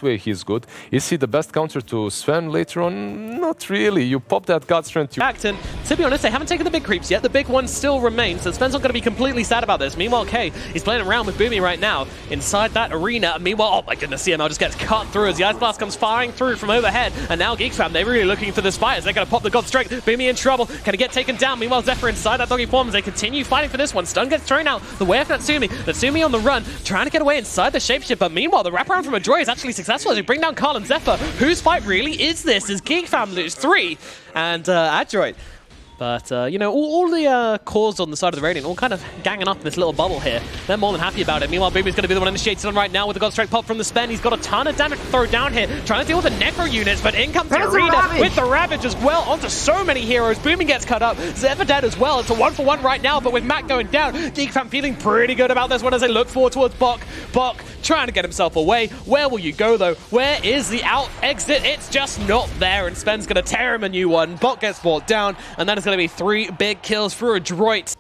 way he's good. Is he the best counter to Sven later on? Not really. You pop that God Strength. And to be honest, they haven't taken the big creeps yet. The big one still remains, so Sven's not going to be completely sad about this. Meanwhile, Kay, he's playing around with Boomy right now inside that arena. Meanwhile, oh my goodness, CML just gets cut through as the Ice Blast comes firing through from overhead. And now Geek Fam, they're really looking for this fight as they're going to pop the God Strength. Boomy in trouble. Can he get taken down? Meanwhile, Zephyr inside that doggy form as they continue fighting for this one. Stun gets thrown out the way of Natsumi. Natsumi on the run, trying to get away inside the shapeshift. But meanwhile, the wraparound from Adroit is actually successful as they bring down Carl and Zephyr. Whose fight really is this? As Geek Fam lose 3 and Adroit. But, you know, all the cores on the side of the Radiant all kind of ganging up in this little bubble here. They're more than happy about it. Meanwhile, Boomy's going to be the one initiated on right now with the God Strike pop from the Sven. He's got a ton of damage to throw down here, trying to deal with the Necro units, but in comes the Arena with the Ravage as well onto so many heroes. Boomy gets cut up. Zephyr dead as well. It's a 1-for-1 right now, but with Mac going down, Geek Fam feeling pretty good about this one as they look forward towards Bok. Bok trying to get himself away. Where will you go, though? Where is the out exit? It's just not there, and Sven's going to tear him a new one. Bok gets brought down, and then it's going to be 3 big kills for Adroit.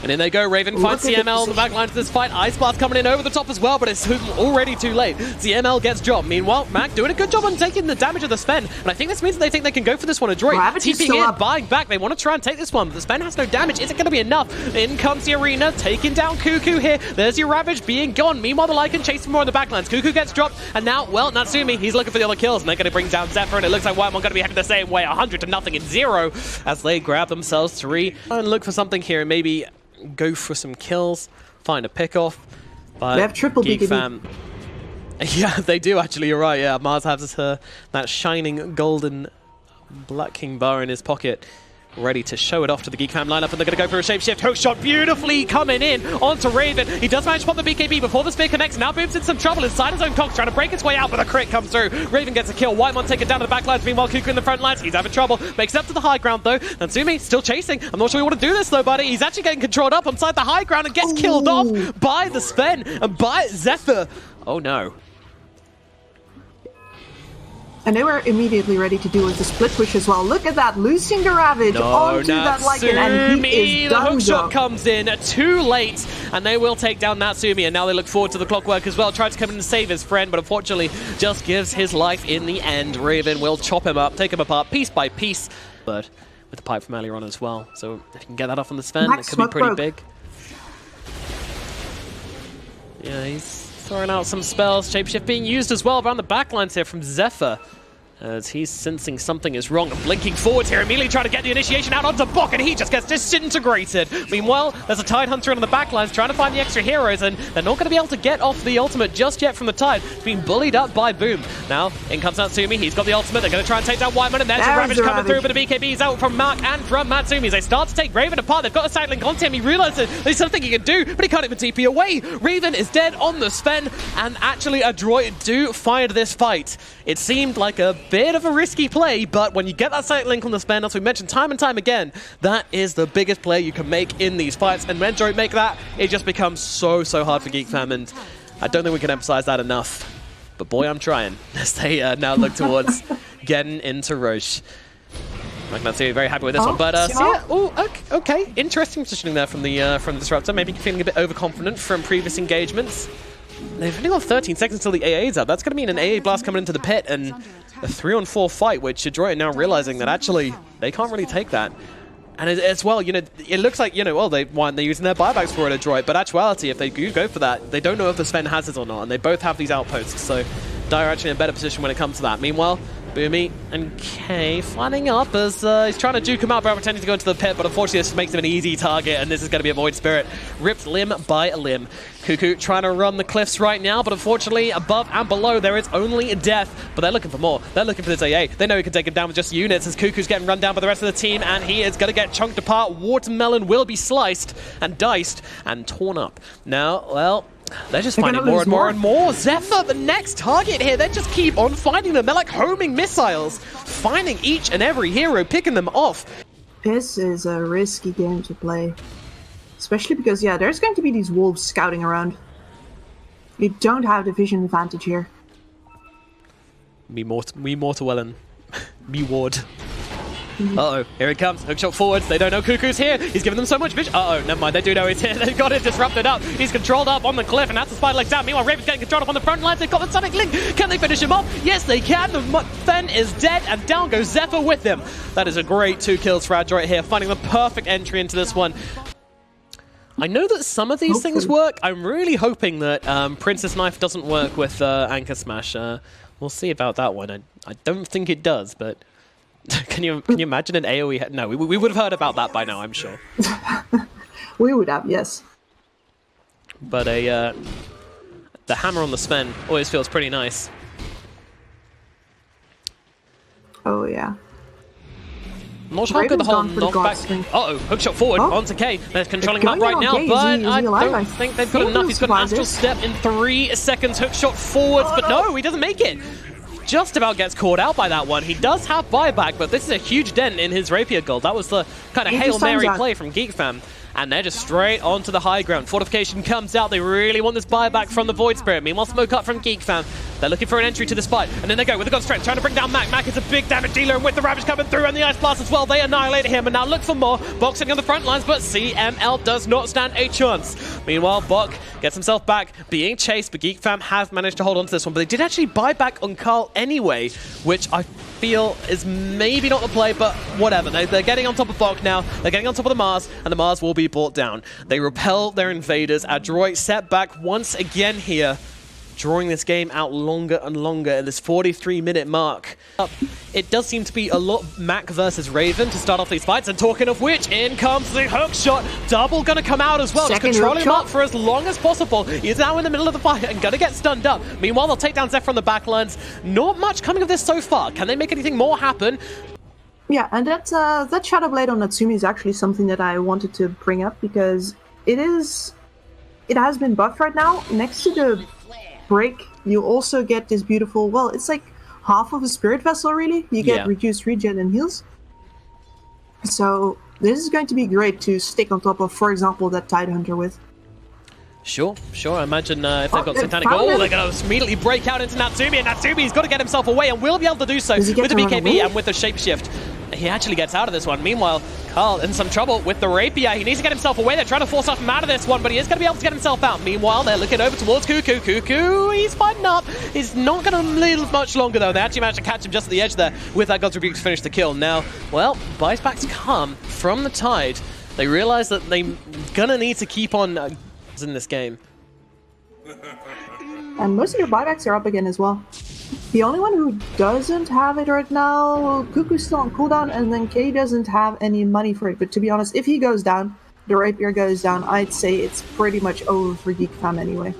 And in they go, Raven finds CML on the back line to this fight. Ice Blast coming in over the top as well, but it's already too late. CML gets dropped. Meanwhile, Mac doing a good job on taking the damage of the Sven. And I think this means that they think they can go for this one. Adroit TPing in, buying back. They want to try and take this one, but the Sven has no damage. Is it going to be enough? In comes the Arena, taking down Cuckoo here. There's your Ravage being gone. Meanwhile, the Lycan chasing more on the backlines. Cuckoo gets dropped, and now, well, Natsumi, he's looking for the other kills, and they're going to bring down Zephyr, and it looks like Whitemon going to be heading the same way, 100-0 in 0, as they grab themselves 3. And look for something here, and maybe go for some kills, find a pick-off. But they have triple Geek BKB. Fam. Yeah, they do actually, you're right, yeah. Mars has that shining golden Black King bar in his pocket, ready to show it off to the Geek Fam lineup, and they're going to go for a shapeshift. Hook shot beautifully coming in onto Raven. He does manage to pop the BKB before the spear connects. Now Boom's in some trouble inside his own cogs, trying to break his way out, but the crit comes through. Raven gets a kill. Whitemon taken down to the back lines. Meanwhile, Cuckoo in the front lines. He's having trouble. Makes it up to the high ground, though. Natsumi still chasing. I'm not sure we want to do this, though, buddy. He's actually getting controlled up inside the high ground and gets killed off by the Sven and by Zephyr. Oh, no. And they were immediately ready to do with the split push as well. Look at that, losing the Ravage onto that Lycan, and he is done. The hookshot comes in too late, and they will take down Natsumi, and now they look forward to the clockwork as well. Tries to come in and save his friend, but unfortunately just gives his life in the end. Raven will chop him up, take him apart piece by piece, but with the pipe from earlier on as well. So if you can get that off on the Sven, it could be pretty big. Yeah, he's throwing out some spells. Shapeshift being used as well around the backlines here from Zephyr, as he's sensing something is wrong and blinking forwards here, immediately trying to get the initiation out onto Bok, and he just gets disintegrated. Meanwhile, there's a Tide Hunter on the backlines trying to find the extra heroes, and they're not going to be able to get off the ultimate just yet from the Tide. It's being bullied up by Boom. Now, in comes Natsumi, he's got the ultimate, they're going to try and take down Whitemon, and there's a Ravage coming through, but the BKB is out from Mark and from Natsumi. As they start to take Raven apart, they've got a sidelink onto him, he realizes there's something he can do, but he can't even TP away. Raven is dead on the Sven, and actually Adroit do find this fight. It seemed like a bit of a risky play, but when you get that sight link on the Sven, as we mentioned time and time again, that is the biggest play you can make in these fights, and when Adroit make that, it just becomes so hard for Geek Fam, and I don't think we can emphasize that enough. But boy, I'm trying, as they now look towards getting into Roche. Like Natsumi, very happy with this one, but okay, interesting positioning there from the Disruptor, maybe feeling a bit overconfident from previous engagements. They've only got 13 seconds until the AA's up. That's going to mean an AA blast coming into the pit and a 3-on-4 fight, which Adroit are now realizing that actually they can't really take that. And as well, you know, it looks like, you know, well, they're using their buybacks for it, Adroit, but actuality, if they do go for that, they don't know if the Sven has it or not, and they both have these outposts, so Dire are actually in a better position when it comes to that. Meanwhile, Boomy and Kay flying up as he's trying to juke him out by pretending to go into the pit, but unfortunately this makes him an easy target, and this is going to be a Void Spirit ripped limb by limb. Cuckoo trying to run the cliffs right now, but unfortunately above and below there is only death, but they're looking for more. They're looking for this AA. They know he can take him down with just units, as Cuckoo's getting run down by the rest of the team, and he is going to get chunked apart. Watermelon will be sliced and diced and torn up. Now, well, they're just finding more and more and more. Zephyr, the next target here. They just keep on finding them. They're like homing missiles, finding each and every hero, picking them off. This is a risky game to play. Especially because, yeah, there's going to be these wolves scouting around. You don't have the vision advantage here. Me more to Wellen. Me ward. Uh-oh, here he comes. Hookshot forwards. They don't know Cuckoo's here. He's giving them so much vision. Uh-oh, never mind. They do know he's here. They've got it disrupted up. He's controlled up on the cliff, and that's the spider leg down. Meanwhile, Raven's getting controlled up on the front lines. They've got the Sonic Link. Can they finish him off? Yes, they can. The Fen is dead, and down goes Zephyr with him. That is a great 2 kills for Adroit here, finding the perfect entry into this one. I know that some of these things work. I'm really hoping that Princess Knife doesn't work with Anchor Smash. We'll see about that one. I don't think it does, but can you imagine an AoE? No, we would have heard about that by now, I'm sure. We would have, yes. But the hammer on the Sven always feels pretty nice. Oh, yeah. I'm not sure how good the whole knockback. Uh-oh, hookshot forward onto K. They're controlling him up right now, but I don't think they've got enough. He's got an astral step in 3 seconds. Hookshot forwards, but no, he doesn't make it. Just about gets caught out by that one. He does have buyback, but this is a huge dent in his Rapier gold. That was the kind of Hail Mary play from Geek Fam. And they're just straight onto the high ground. Fortification comes out. They really want this buyback from the Void Spirit. Meanwhile, smoke up from Geek Fam. They're looking for an entry to this fight. And then they go with the God Strength, trying to bring down Mac. Mac is a big damage dealer, and with the Ravage coming through and the Ice Blast as well, they annihilate him. And now look for more. Boxing on the front lines, but CML does not stand a chance. Meanwhile, Bok gets himself back, being chased, but Geek Fam has managed to hold on to this one. But they did actually buy back on Carl anyway, which I feel is maybe not the play, but whatever. They're getting on top of Bok now. They're getting on top of the Mars, and the Mars will be brought down. They repel their invaders. Adroit set back once again here, drawing this game out longer and longer at this 43-minute mark. It does seem to be a lot Mac versus Raven to start off these fights, and talking of which, in comes the hookshot. Double gonna come out as well, just controlling him up for as long as possible. He's now in the middle of the fight and gonna get stunned up. Meanwhile, they'll take down Zephyr on the backlines. Not much coming of this so far. Can they make anything more happen? Yeah, and that Shadow Blade on Natsumi is actually something that I wanted to bring up, because it has been buffed right now. Next to the break, you also get this beautiful, well, it's like half of a spirit vessel, really. You get reduced regen and heals. So this is going to be great to stick on top of, for example, that Tidehunter with. Sure. I imagine if they've got Satanic, they're going to immediately break out into Natsumi, and Natsumi's got to get himself away, and will be able to do so with the BKB and with the Shapeshift. He actually gets out of this one. Meanwhile, Carl in some trouble with the Rapier. He needs to get himself away. They're trying to force him out of this one, but he is going to be able to get himself out. Meanwhile, they're looking over towards Cuckoo. Cuckoo, he's fighting up. He's not going to live much longer, though. They actually managed to catch him just at the edge there with that God's Rebuke to finish the kill. Now, well, buybacks come from the Tide. They realize that they're going to need to keep on in this game. And most of your buybacks are up again as well. The only one who doesn't have it right now, Cuckoo's still on cooldown, and then K doesn't have any money for it. But to be honest, if he goes down, the Rapier goes down, I'd say it's pretty much over for Geek Fam anyway.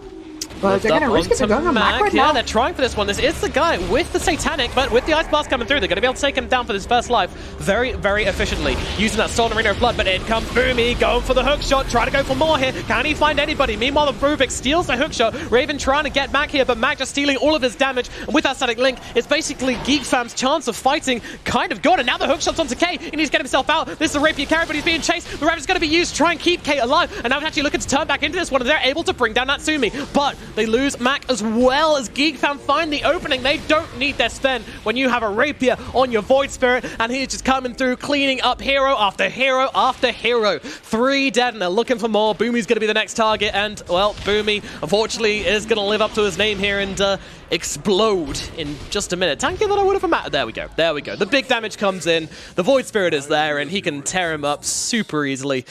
But they're going to risk it. They're going on Mac right now. They're trying for this one. This is the guy with the Satanic, but with the Ice Blast coming through, they're going to be able to take him down for this first life very, very efficiently, using that Stolen Arena of Blood. But in comes Boomy, going for the hook shot, trying to go for more here. Can he find anybody? Meanwhile, the Rubik steals the hook shot. Raven trying to get Mac here, but Mac just stealing all of his damage. And with that static link, it's basically Geek Fam's chance of fighting kind of gone. And now the hook shot's onto K. He needs to get himself out. This is the Rapier carry, but he's being chased. The Raven's going to be used to try and keep K alive. And now he's actually looking to turn back into this one, and they're able to bring down Natsumi. But they lose Mac as well as Geek Fam find the opening. They don't need their Sven when you have a Rapier on your Void Spirit, and he's just coming through, cleaning up hero after hero after hero. 3 dead, and they're looking for more. Boomy's going to be the next target, and, well, Boomy, unfortunately, is going to live up to his name here and explode in just a minute. Tankier than I would have imagined. There we go. There we go. The big damage comes in. The Void Spirit is there, and he can tear him up super easily.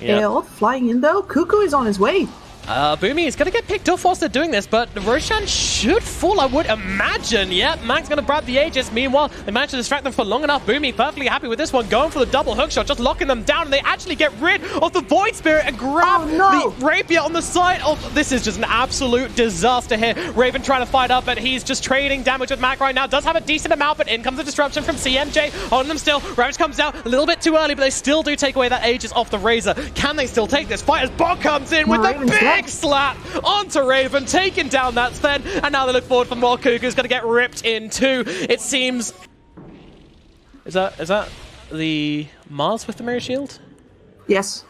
Yep. Flying in, though. Cuckoo is on his way. Boomy is going to get picked off whilst they're doing this, but Roshan should fall, I would imagine. Yep, Mac's going to grab the Aegis. Meanwhile, they managed to distract them for long enough. Boomy perfectly happy with this one, going for the double hookshot, just locking them down, and they actually get rid of the Void Spirit and grab the Rapier on the side of... This is just an absolute disaster here. Raven trying to fight up, but he's just trading damage with Mac right now. Does have a decent amount, but in comes the disruption from CMJ on them still. Ravage comes out a little bit too early, but they still do take away that Aegis off the Razor. Can they still take this fight as Bok comes in with the big slap onto Raven, taking down that Sven, and now they look forward for more. Cuckoo's going to get ripped in two. It seems... Is that the Mars with the Mirror Shield? Yes.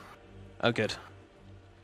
Oh, good.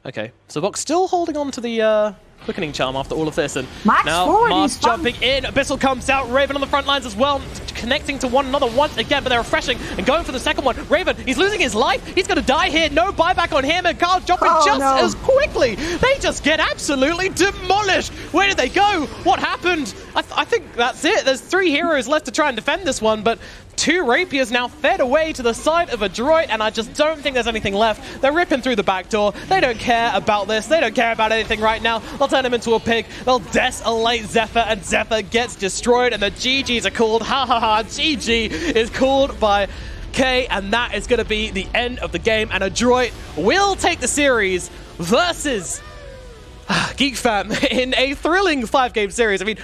Okay, so Bok's still holding on to the Quickening Charm after all of this, and Max now forward, Mars he's fun. jumping in. Abyssal comes out. Raven on the front lines as well, connecting to one another once again, but they're refreshing and going for the second one. Raven, he's losing his life. He's going to die here. No buyback on him, and Carl jumping just as quickly. They just get absolutely demolished. Where did they go? What happened? I think that's it. There's 3 heroes left to try and defend this one, but 2 Rapiers now fed away to the side of Adroit, and I just don't think there's anything left. They're ripping through the back door. They don't care about this. They don't care about anything right now. They'll turn him into a pig. They'll desolate Zephyr, and Zephyr gets destroyed, and the GGs are called. Ha ha ha. GG is called by K, and that is going to be the end of the game, and Adroit will take the series versus Geek Fam in a thrilling 5-game series. I mean,